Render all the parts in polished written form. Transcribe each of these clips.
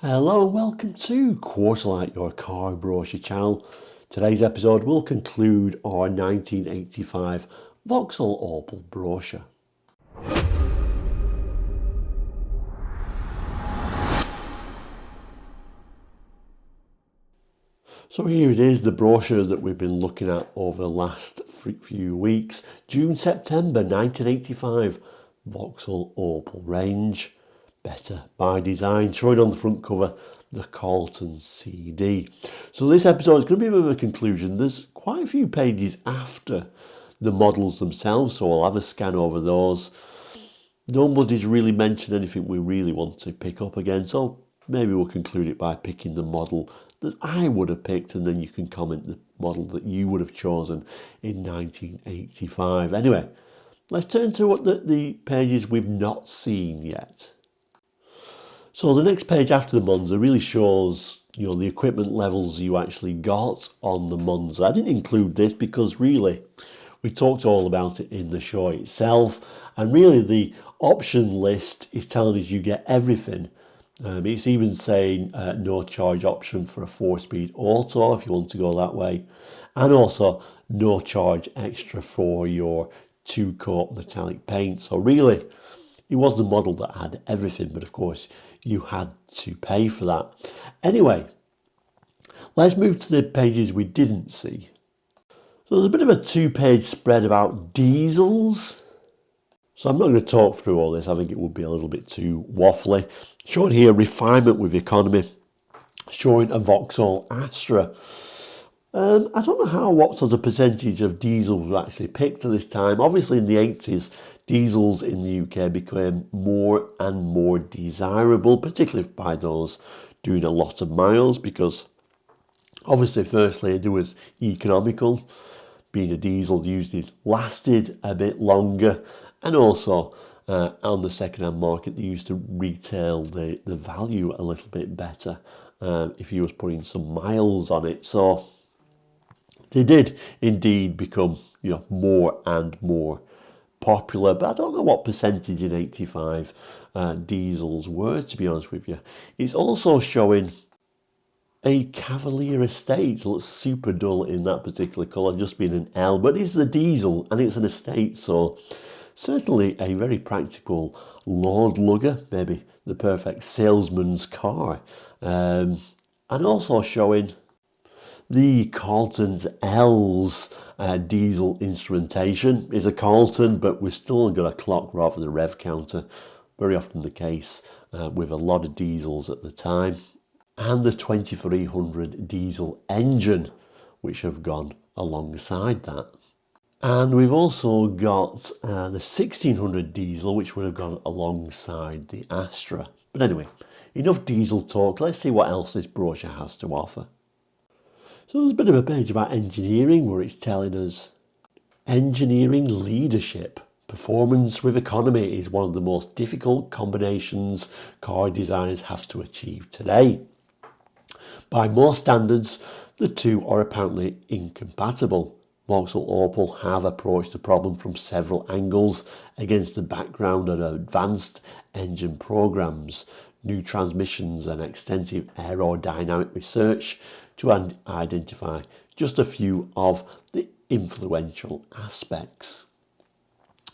Hello and welcome to Quarterlight, your car brochure channel. Today's episode will conclude our 1985 Vauxhall Opel brochure. So here it is, the brochure that we've been looking at over the last few weeks. June-September 1985 Vauxhall Opel Range. Better by design, showing on the front cover the Carlton CD. So this episode is going to be a bit of a conclusion. There's quite a few pages after the models themselves, so I'll have a scan over those. Nobody's really mentioned anything we really want to pick up again, so maybe we'll conclude it by picking the model that I would have picked, and then you can comment the model that you would have chosen in 1985. Anyway, let's turn to what the pages we've not seen yet. So the next page after the Monza really shows, the equipment levels you actually got on the Monza. I didn't include this because really we talked all about it in the show itself, and really the option list is telling us you get everything. It's even saying no charge option for a 4-speed auto if you want to go that way, and also no charge extra for your 2-coat metallic paint. So really it was the model that had everything, but of course you had to pay for that. Anyway, let's move to the pages we didn't see. So there's a bit of a 2-page spread about diesels. So I'm not going to talk through all this. I think it would be a little bit too waffly. Showing here refinement with economy. Showing a Vauxhall Astra. I don't know what sort of percentage of diesels were actually picked at this time. Obviously in the 80s, diesels in the UK became more and more desirable, particularly by those doing a lot of miles, because obviously firstly it was economical. Being a diesel usually lasted a bit longer, and also on the second-hand market they used to retail the value a little bit better if you was putting some miles on it. So they did indeed become more and more popular, but I don't know what percentage in 85 diesels were, to be honest with you. It's also showing a Cavalier estate. It looks super dull in that particular colour, just being an L, but it's the diesel and it's an estate, so certainly a very practical load lugger, maybe the perfect salesman's car. And also showing the Carlton's L's diesel instrumentation. Is a Carlton, but we've still got a clock rather than a rev counter. Very often the case with a lot of diesels at the time. And the 2300 diesel engine, which have gone alongside that. And we've also got the 1600 diesel, which would have gone alongside the Astra. But anyway, enough diesel talk. Let's see what else this brochure has to offer. So there's a bit of a page about engineering where it's telling us engineering leadership. Performance with economy is one of the most difficult combinations car designers have to achieve today. By most standards, the two are apparently incompatible. Vauxhall Opel have approached the problem from several angles against the background of advanced engine programs, new transmissions and extensive aerodynamic research to identify just a few of the influential aspects.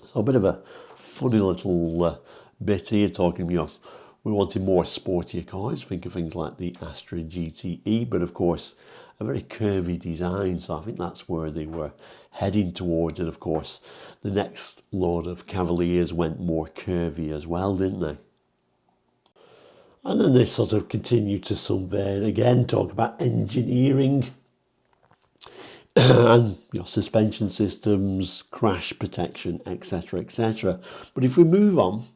So a bit of a funny little bit here talking, we wanted more sportier cars. Think of things like the Astra GTE, but of course a very curvy design, so I think that's where they were heading towards. And of course the next load of Cavaliers went more curvy as well, didn't they? And then they sort of continued to some vein again, talk about engineering and suspension systems, crash protection, etc., etc. But if we move on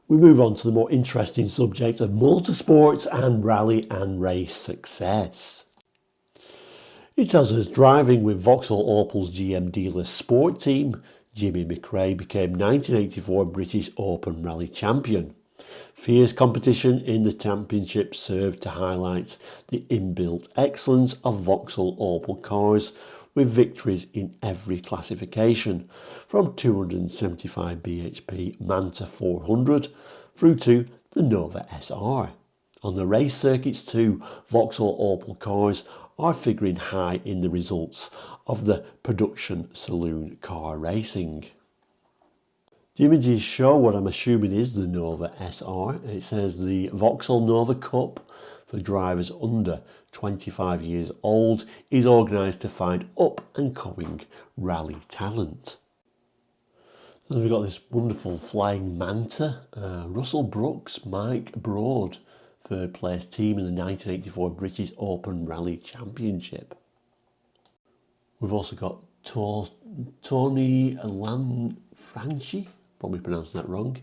to the more interesting subject of motorsports and rally and race success. It tells us driving with Vauxhall Opel's GM dealer sport team, Jimmy McRae became 1984 British Open Rally champion. Fierce competition in the championship served to highlight the inbuilt excellence of Vauxhall Opel cars, with victories in every classification, from 275 bhp Manta 400 through to the Nova SR. On the race circuits too, Vauxhall Opel cars are figuring high in the results of the production saloon car racing. The images show what I'm assuming is the Nova SR. It says the Vauxhall Nova Cup for drivers under 25 years old is organised to find up and coming rally talent. Then we've got this wonderful flying Manta, Russell Brooks, Mike Broad, third place team in the 1984 British Open Rally Championship. We've also got Tony Lanfranchi, probably pronounced that wrong,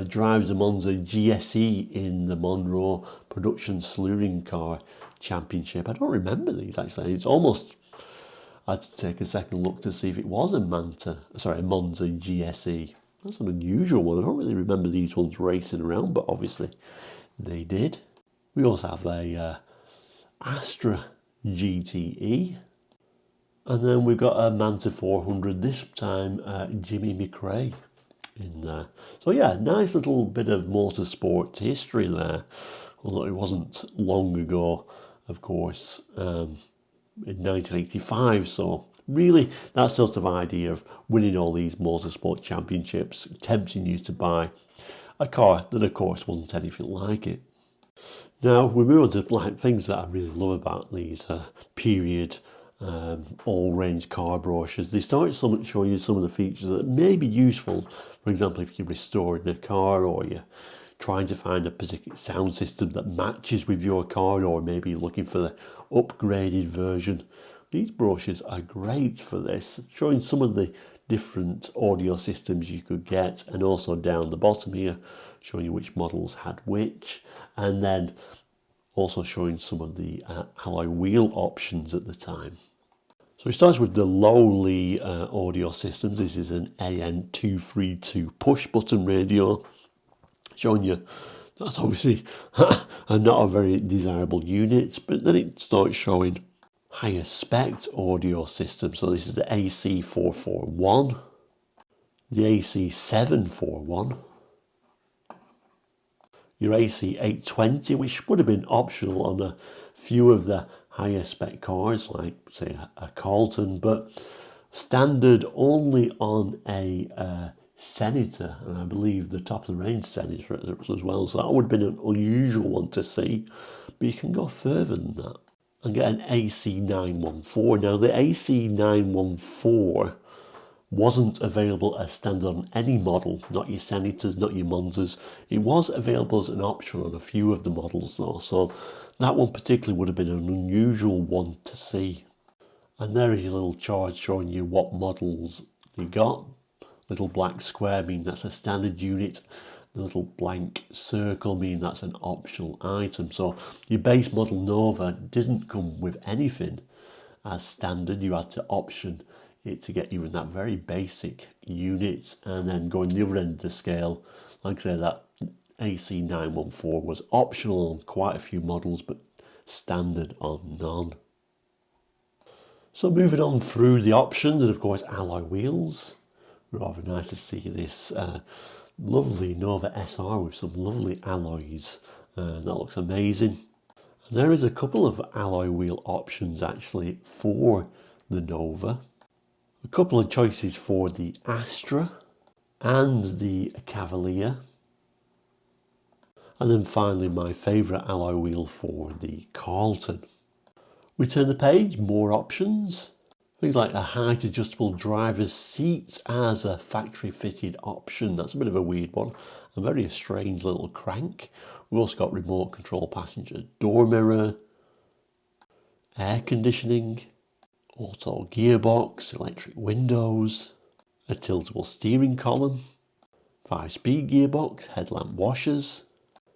drives the Monza GSE in the Monroe Production Slewing Car Championship. I don't remember these actually. It's almost, I had to take a second look to see if it was a Monza GSE. That's an unusual one. I don't really remember these ones racing around, but obviously they did. We also have a Astra GTE. And then we've got a Manta 400, this time Jimmy McRae in there. So yeah, nice little bit of motorsport history there, although it wasn't long ago, of course, in 1985. So really that sort of idea of winning all these motorsport championships, tempting you to buy a car that of course wasn't anything like it. Now we move on to like things that I really love about these period all-range car brochures. They start showing you some of the features that may be useful. For example, if you're restoring a car or you're trying to find a particular sound system that matches with your car, or maybe you're looking for the upgraded version. These brochures are great for this, showing some of the different audio systems you could get, and also down the bottom here showing you which models had which, and then also showing some of the alloy wheel options at the time. So it starts with the lowly audio systems. This is an AN232 push button radio, showing you that's obviously not a very desirable unit, but then it starts showing higher spec audio systems. So this is the AC441, the AC741, your AC820, which would have been optional on a few of the higher spec cars, like say a Carlton, but standard only on a Senator, and I believe the top of the range Senator as well. So that would have been an unusual one to see, but you can go further than that and get an AC914. Now the AC914 wasn't available as standard on any model, not your Senators, not your Monzas. It was available as an option on a few of the models though, so that one particularly would have been an unusual one to see. And there is your little chart showing you what models you got. Little black square mean that's a standard unit. The little blank circle mean that's an optional item. So your base model Nova didn't come with anything as standard. You had to option it to get even that very basic unit, and then going the other end of the scale, like I say, that AC914 was optional on quite a few models, but standard on none. So moving on through the options, and of course alloy wheels. Rather nice to see this lovely Nova SR with some lovely alloys. That looks amazing. And there is a couple of alloy wheel options actually for the Nova. A couple of choices for the Astra and the Cavalier. And then finally my favourite alloy wheel for the Carlton. We turn the page, more options. Things like a height adjustable driver's seat as a factory fitted option. That's a bit of a weird one. A very strange little crank. We've also got remote control passenger door mirror, air conditioning, auto gearbox, electric windows, a tiltable steering column, 5-speed gearbox, headlamp washers,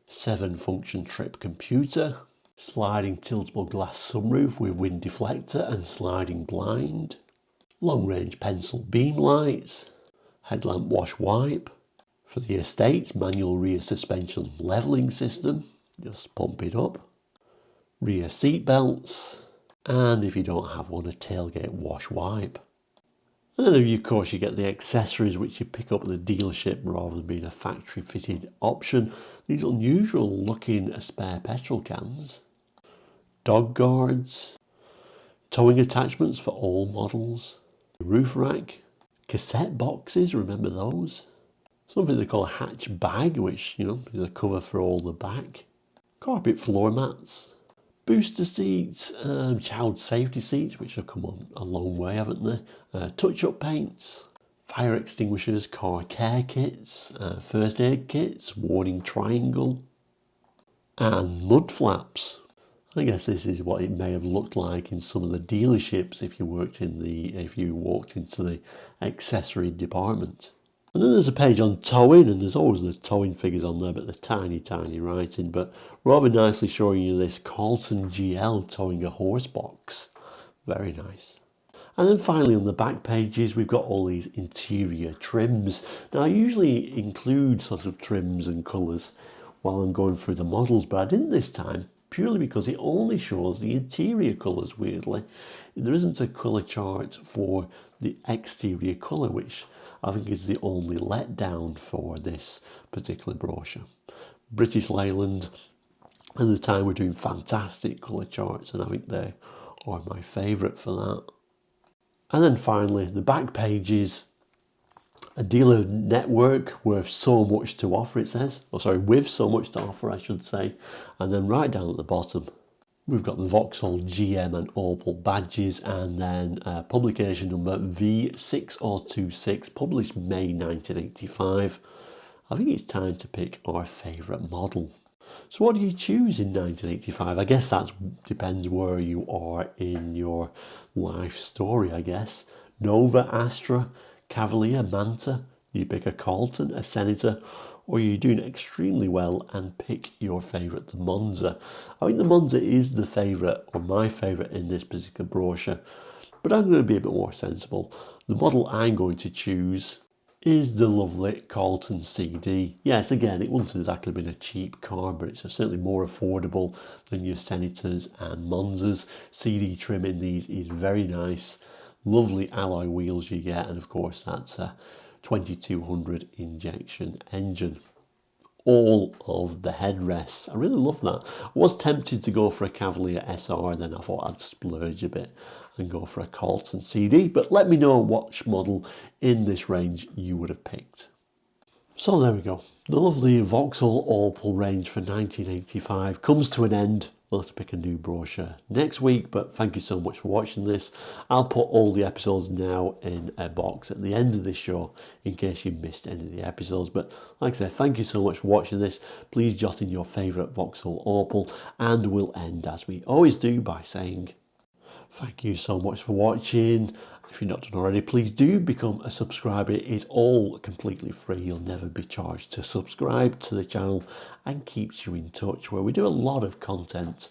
7-function trip computer, sliding tiltable glass sunroof with wind deflector and sliding blind, long range pencil beam lights, headlamp wash wipe. For the Estates, manual rear suspension levelling system, just pump it up, rear seat belts, and if you don't have one, a tailgate wash wipe. And then of course you get the accessories which you pick up at the dealership rather than being a factory fitted option. These unusual looking spare petrol cans, dog guards, towing attachments for all models, roof rack, cassette boxes, remember those? Something they call a hatch bag, which, is a cover for all the back, carpet floor mats, booster seats, child safety seats, which have come on a long way, haven't they? Touch-up paints, fire extinguishers, car care kits, first aid kits, warning triangle, and mud flaps. I guess this is what it may have looked like in some of the dealerships if you walked into the accessory department. And then there's a page on towing, and there's always the towing figures on there, but the tiny, tiny writing, but rather nicely showing you this Carlton GL towing a horse box. Very nice. And then finally on the back pages, we've got all these interior trims. Now I usually include sort of trims and colours while I'm going through the models, but I didn't this time, purely because it only shows the interior colours, weirdly. There isn't a colour chart for the exterior colour, which I think is the only letdown for this particular brochure. British Leyland at the time were doing fantastic colour charts, and I think they are my favourite for that. And then finally, the back pages, a dealer network worth so much to offer, it says. With so much to offer, I should say. And then right down at the bottom, we've got the Vauxhall GM and Opel badges, and then publication number V6026, published May 1985. I think it's time to pick our favourite model. So what do you choose in 1985? I guess that depends where you are in your life story, I guess. Nova, Astra, Cavalier, Manta, you pick a Carlton, a Senator, or you're doing extremely well and pick your favourite, the Monza. I think the Monza is the favourite, or my favourite in this particular brochure, but I'm going to be a bit more sensible. The model I'm going to choose is the lovely Carlton CD. Yes, again, it wouldn't exactly been a cheap car, but it's certainly more affordable than your Senators and Monzas. CD trim in these is very nice. Lovely alloy wheels you get, and of course that's a 2200 injection engine. All of the headrests, I really love that. I was tempted to go for a Cavalier SR, then I thought I'd splurge a bit and go for a Carlton CD, but let me know which model in this range you would have picked. So there we go. The lovely Vauxhall Opel range for 1985 comes to an end. We'll have to pick a new brochure next week, but thank you so much for watching this. I'll put all the episodes now in a box at the end of this show in case you missed any of the episodes. But like I said, thank you so much for watching this. Please jot in your favourite Vauxhall Opel, and we'll end as we always do by saying thank you so much for watching. If you're not done already, please do become a subscriber. It is all completely free. You'll never be charged to subscribe to the channel, and keeps you in touch, where we do a lot of content,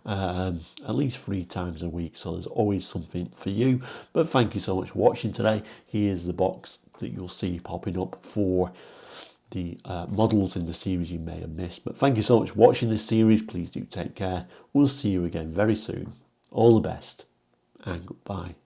at least 3 times a week. So there's always something for you. But thank you so much for watching today. Here's the box that you'll see popping up for the models in the series you may have missed. But thank you so much for watching this series. Please do take care. We'll see you again very soon. All the best, and goodbye.